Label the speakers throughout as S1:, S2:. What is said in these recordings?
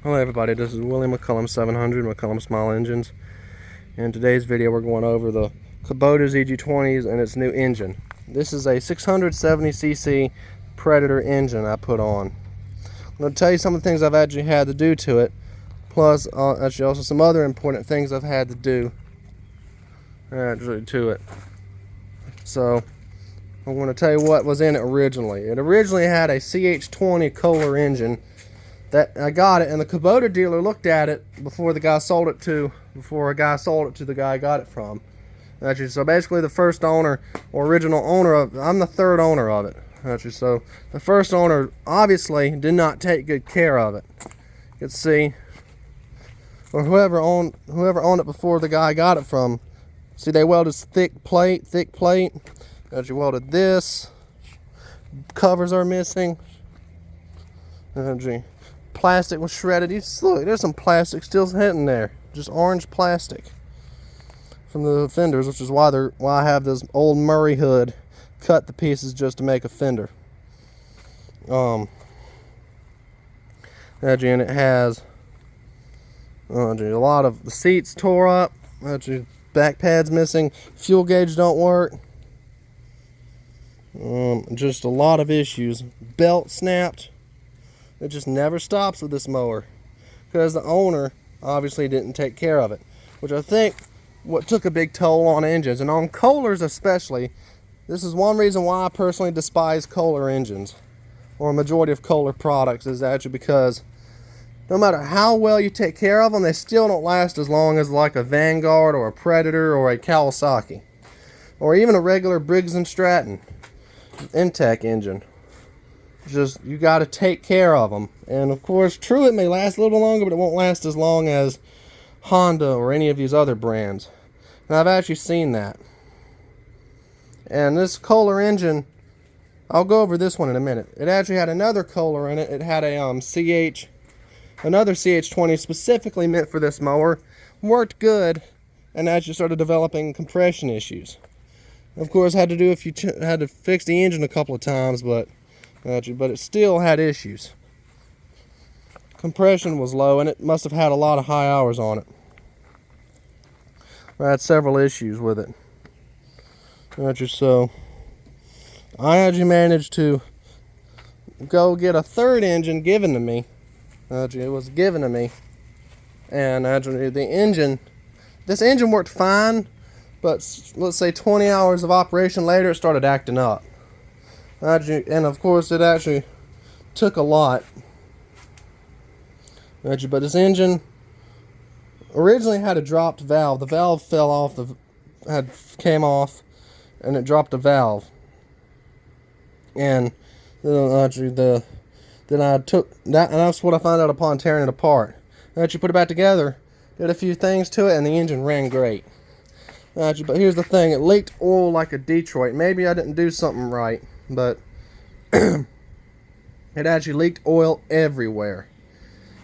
S1: Hello everybody, this is William McCullum 700, McCullum Small Engines. In today's video we're going over the Kubota ZG20s and its new engine. This is a 670cc Predator engine I put on. I'm going to tell you some of the things I've actually had to do to it, plus actually also some other important things I've had to do to it. So I'm going to tell you what was in it originally. It originally had a CH20 Kohler engine. That I got it, and the Kubota dealer looked at it before a guy sold it to the guy I got it from. Actually, so basically the first owner or original owner of, I'm the third owner of it. Actually, so the first owner obviously did not take good care of it. You can see, or whoever owned it before the guy I got it from. See, they welded thick plate. Actually welded this. Covers are missing. Actually, plastic was shredded. You just look, there's some plastic still hitting there, just orange plastic from the fenders, which is why I have this old Murray hood cut to pieces just to make a fender. And it has a lot of the seats tore up. Back pads missing, fuel gauge don't work. Just a lot of issues. Belt snapped. It just never stops with this mower because the owner obviously didn't take care of it, which I think what took a big toll on engines, and on Kohlers especially. This is one reason why I personally despise Kohler engines, or a majority of Kohler products, is actually because no matter how well you take care of them, they still don't last as long as like a Vanguard or a Predator or a Kawasaki, or even a regular Briggs & Stratton Intech engine. Just, you got to take care of them. And of course, true, it may last a little longer, but it won't last as long as Honda or any of these other brands. And I've actually seen that. And this Kohler engine, I'll go over this one in a minute. It actually had another Kohler in it. It had a another CH20 specifically meant for this mower. Worked good, and actually started developing compression issues. Of course, had to fix the engine a couple of times, but it still had issues. Compression was low, and it must have had a lot of high hours on it. I had several issues with it. So I actually managed to go get a third engine given to me. It was given to me, and actually this engine worked fine, but let's say 20 hours of operation later, it started acting up. And of course, it actually took a lot. But this engine originally had a dropped valve. The valve fell off, came off, and it dropped a valve. And then I took that, and that's what I found out upon tearing it apart. Actually put it back together, did a few things to it, and the engine ran great. But here's the thing: it leaked oil like a Detroit. Maybe I didn't do something right, but it actually leaked oil everywhere.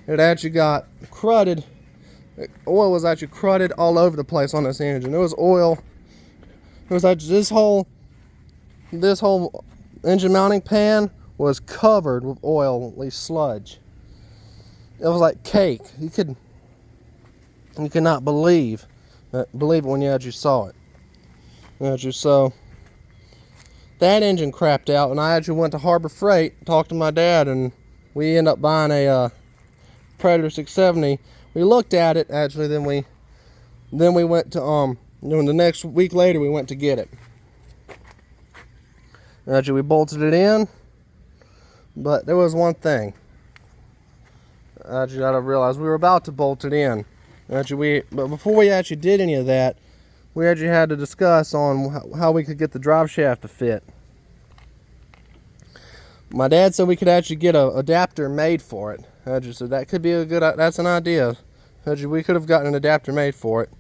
S1: It actually got crudded. Oil was actually crudded all over the place on this engine. There was oil. It was actually this whole engine mounting pan was covered with oily sludge. It was like cake. You could not believe it when you actually saw it. So that engine crapped out, and I actually went to Harbor Freight, talked to my dad, and we ended up buying a Predator 670. We looked at it actually, then we went to the next week later we went to get it. Actually, we bolted it in, but there was one thing. Actually, I realized we were about to bolt it in. But before we actually did any of that, we actually had to discuss on how we could get the drive shaft to fit. My dad said we could actually get an adapter made for it. I just said that could be that's an idea. We could have gotten an adapter made for it.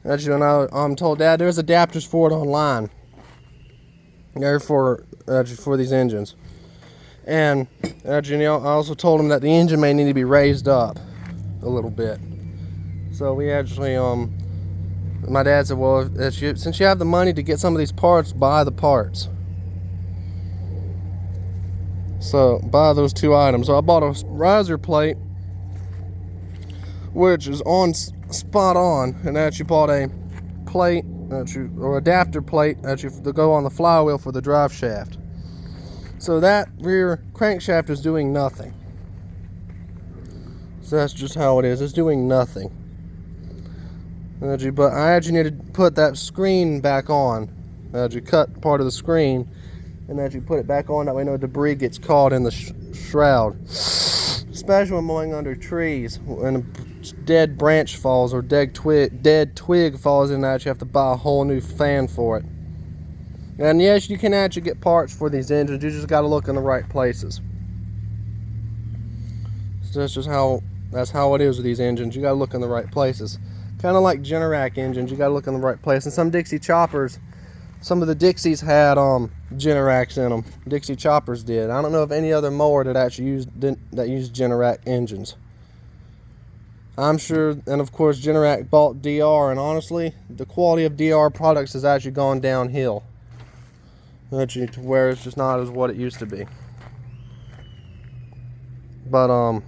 S1: And I'm told, Dad, there's adapters for it online. They're for these engines. And I also told him that the engine may need to be raised up a little bit. So we actually my dad said, well, since you have the money to get some of these parts, buy the parts. So buy those two items. So I bought a riser plate which is on spot on, and that you bought a plate or adapter plate that you to go on the flywheel for the drive shaft. So that rear crankshaft is doing nothing. So that's just how it is. It's doing nothing. But I actually need to put that screen back on. You cut part of the screen, and that you put it back on. That way no debris gets caught in the shroud. Especially when mowing under trees, when a dead branch falls or dead twig falls in, that you have to buy a whole new fan for it. And yes, you can actually get parts for these engines. You just got to look in the right places. So that's how it is with these engines. You got to look in the right places. Kind of like Generac engines, you got to look in the right place. And some Dixie choppers, some of the Dixies had Generacs in them. Dixie choppers did. I don't know of any other mower that actually used Generac engines. I'm sure, and of course Generac bought DR, and honestly, the quality of DR products has actually gone downhill. Actually, to where it's just not as what it used to be. But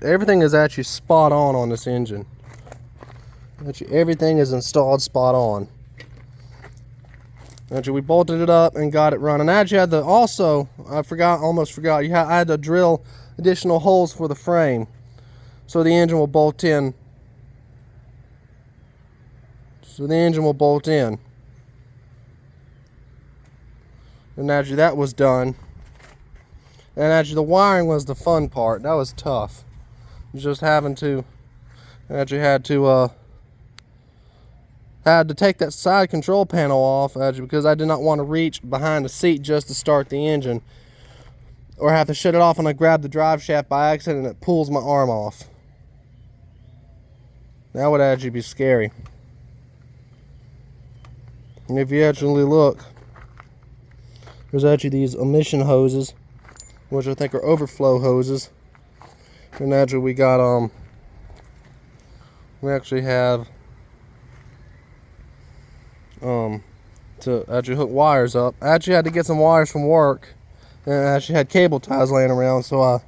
S1: everything is actually spot on this engine. Actually, everything is installed spot on. Actually, we bolted it up and got it running. Actually, had to also, I almost forgot. I had to drill additional holes for the frame, so the engine will bolt in. And actually, that was done. And actually, the wiring was the fun part. That was tough. Just having to, actually had to take that side control panel off, actually, because I did not want to reach behind the seat just to start the engine, or have to shut it off and I grab the drive shaft by accident and it pulls my arm off. That would actually be scary. And if you actually look, there's actually these emission hoses, which I think are overflow hoses. And actually we got we actually have to actually hook wires up. I actually had to get some wires from work, and I actually had cable ties laying around, so I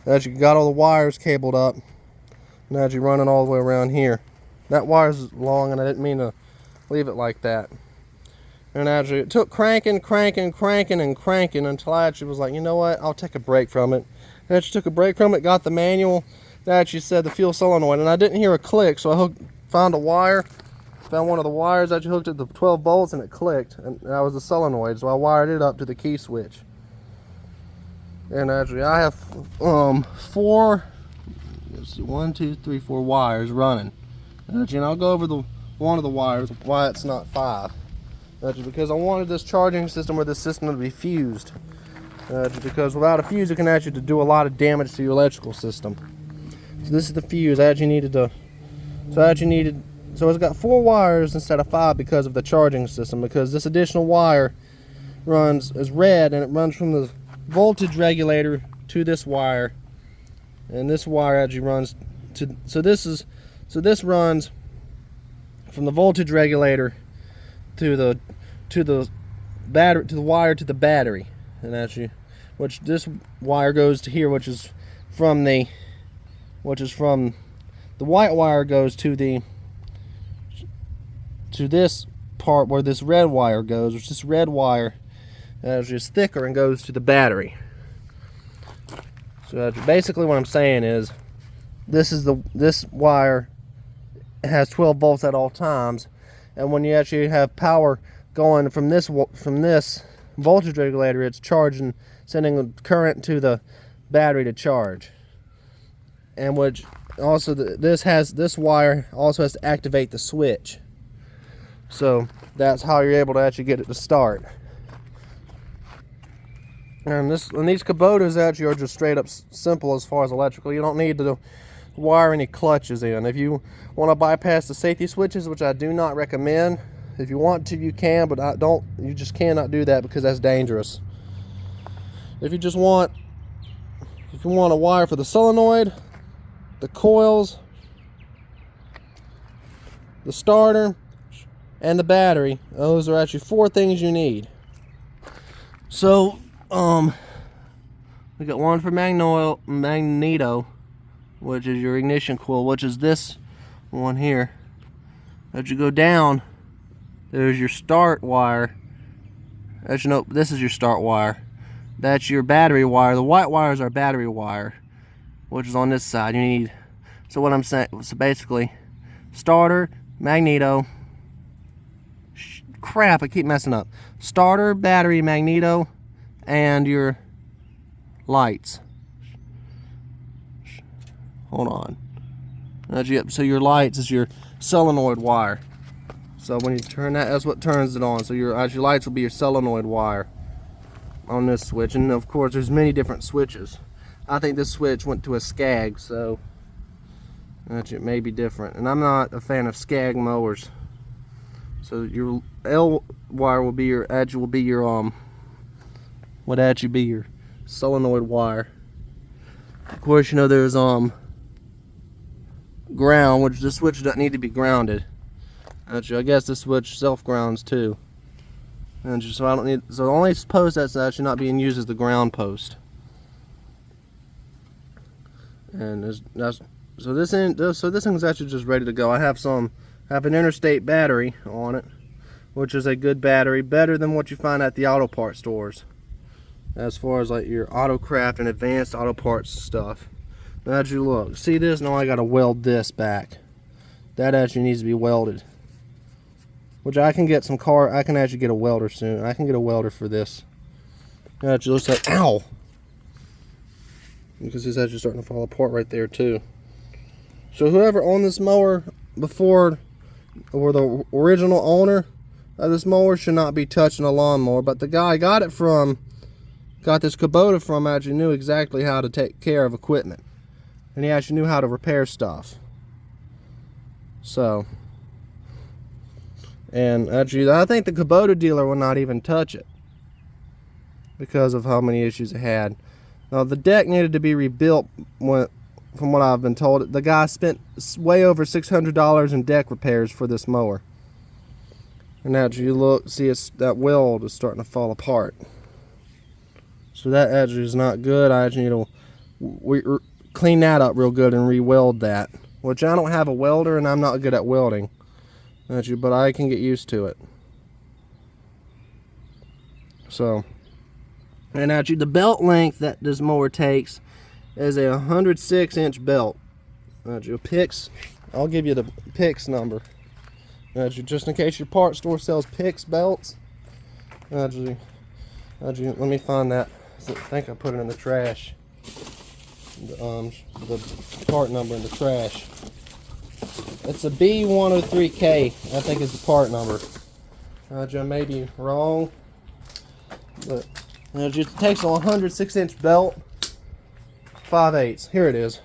S1: actually got all the wires cabled up and actually running all the way around here. That wire's long, and I didn't mean to leave it like that. And actually it took cranking until I actually was like, you know what, I'll take a break from it. And I actually took a break from it, got the manual that actually said the fuel solenoid, and I didn't hear a click, so I found a wire, found one of the wires, actually hooked it to the 12 volts, and it clicked, and that was the solenoid, so I wired it up to the key switch. And actually I have four wires running. And actually, I'll go over one of the wires, why it's not 5. Because I wanted this charging system or this system to be fused. Because without a fuse, it can actually do a lot of damage to your electrical system. So this is the fuse. So it's got 4 wires instead of 5 because of the charging system. Because this additional wire is red, and it runs from the voltage regulator to this wire, and this wire actually runs to. So this runs from the voltage regulator to the battery, to the wire to the battery, and actually, which this wire goes to here, which is from the white wire goes to this part where this red wire goes, which this red wire is thicker and goes to the battery. So basically what I'm saying is this wire has 12 volts at all times, and when you actually have power going from this voltage regulator, it's charging, sending current to the battery to charge. And which also this wire also has to activate the switch. So that's how you're able to actually get it to start. And these Kubotas actually are just straight up simple as far as electrical. You don't need to wire any clutches in. If you want to bypass the safety switches, which I do not recommend, if you want to, you can, but you just cannot do that because that's dangerous. If you want a wire for the solenoid, the coils, the starter, and the battery, those are actually 4 things you need. So We got one for magneto, which is your ignition coil, which is this one here. As you go down, there's your start wire. As you know, this is your start wire. That's your battery wire. The white wire is our battery wire, which is on this side. You need, so what I'm saying, so basically, starter, magneto, crap, I keep messing up. Starter, battery, magneto, and your lights. Hold on. So your lights is your solenoid wire. So when you turn that, that's what turns it on. So your lights will be your solenoid wire on this switch. And of course there's many different switches. I think this switch went to a skag, so it may be different. And I'm not a fan of skag mowers. So your L wire will be your edge, will be your what edge will be your solenoid wire. Of course, you know there's ground, which this switch doesn't need to be grounded. Actually, I guess this switch self grounds too. And just, so I don't need, so the only post that's actually not being used is the ground post. And so this thing's actually just ready to go. I have an interstate battery on it, which is a good battery, better than what you find at the auto parts stores, as far as like your Autocraft and advanced auto parts stuff. Now as you look, see this? Now I gotta weld this back. That actually needs to be welded, which I can get I can actually get a welder soon. I can get a welder for this. It actually looks like, ow! Because it's actually starting to fall apart right there too. So whoever owned this mower before, or the original owner of this mower, should not be touching a lawnmower. But the guy I got this Kubota from actually knew exactly how to take care of equipment. And he actually knew how to repair stuff. So, and actually I think the Kubota dealer will not even touch it because of how many issues it had. Now the deck needed to be rebuilt. From what I've been told, the guy spent way over $600 in deck repairs for this mower. And as you look, see that weld is starting to fall apart. So that actually is not good. I actually need to clean that up real good and re-weld that. Which I don't have a welder and I'm not good at welding. Actually, but I can get used to it. So, and actually the belt length that this mower takes is a 106-inch belt. PIX, I'll give you the PIX number. Just in case your parts store sells PIX belts. Let me find that. I think I put it in the trash. The part number in the trash. It's a B103K, I think is the part number. I may be wrong, but it takes a 106-inch belt, 5/8. Here it is.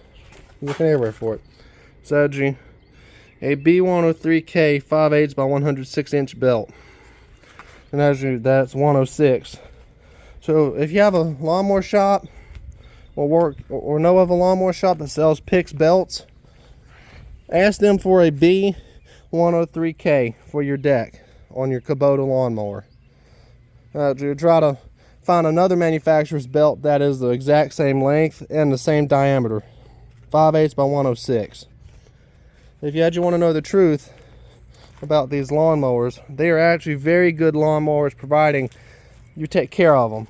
S1: I'm looking everywhere for it. So a B103K 5/8 by 106-inch belt, and that's 106. So if you have a lawnmower shop or know of a lawnmower shop that sells PIX belts, ask them for a B103K for your deck on your Kubota lawnmower. Try to find another manufacturer's belt that is the exact same length and the same diameter, 5/8 by 106. If you actually want to know the truth about these lawnmowers, they are actually very good lawnmowers, providing you take care of them.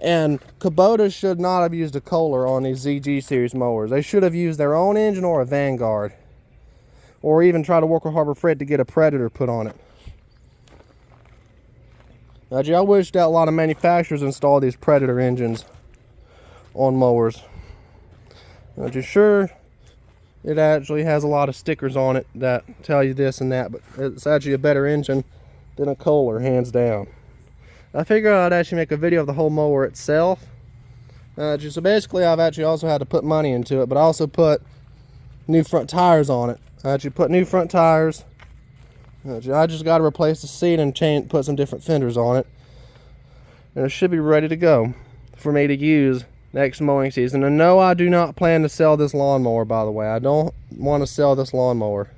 S1: And Kubota should not have used a Kohler on these ZG series mowers. They should have used their own engine or a Vanguard, or even try to work with Harbor Freight to get a Predator put on it. Actually, I wish that a lot of manufacturers install these Predator engines on mowers. Actually, sure, it actually has a lot of stickers on it that tell you this and that, but it's actually a better engine than a Kohler, hands down. I figured I'd actually make a video of the whole mower itself. So basically, I've actually also had to put money into it, but I also put new front tires on it. I actually put new front tires. I just got to replace the seat and put some different fenders on it, and it should be ready to go for me to use next mowing season. And no, I do not plan to sell this lawnmower, by the way. I don't want to sell this lawnmower,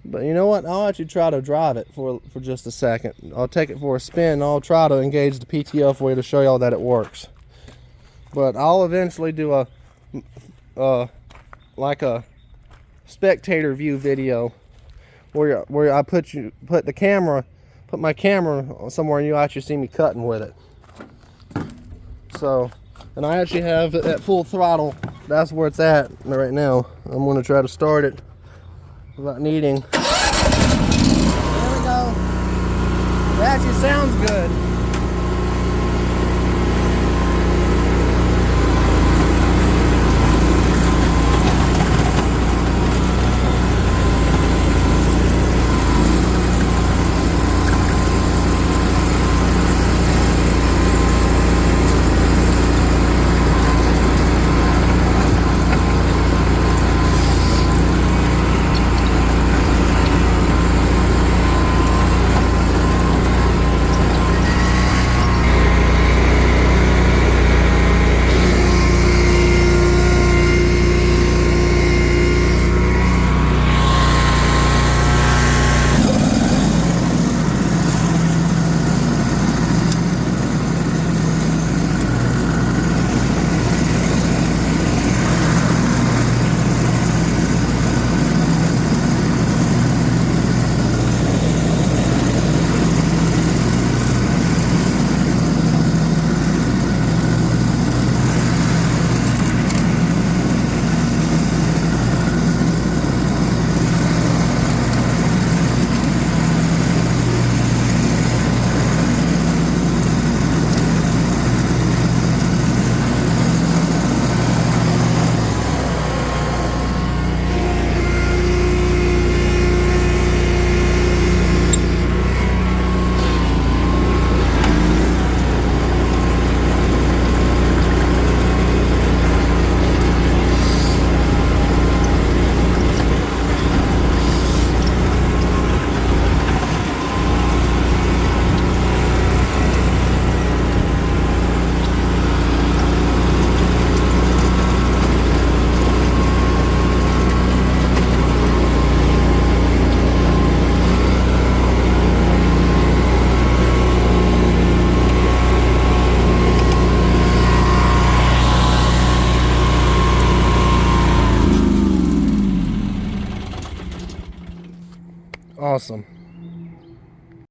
S1: but you know what, I'll actually try to drive it for just a second. I'll take it for a spin and I'll try to engage the PTO for you to show y'all that it works. But I'll eventually do a like a spectator view video where I put my camera somewhere and you actually see me cutting with it. So, and I actually have it at full throttle. That's where it's at right now. I'm going to try to start it without needing. There we go. It actually sounds good. Awesome.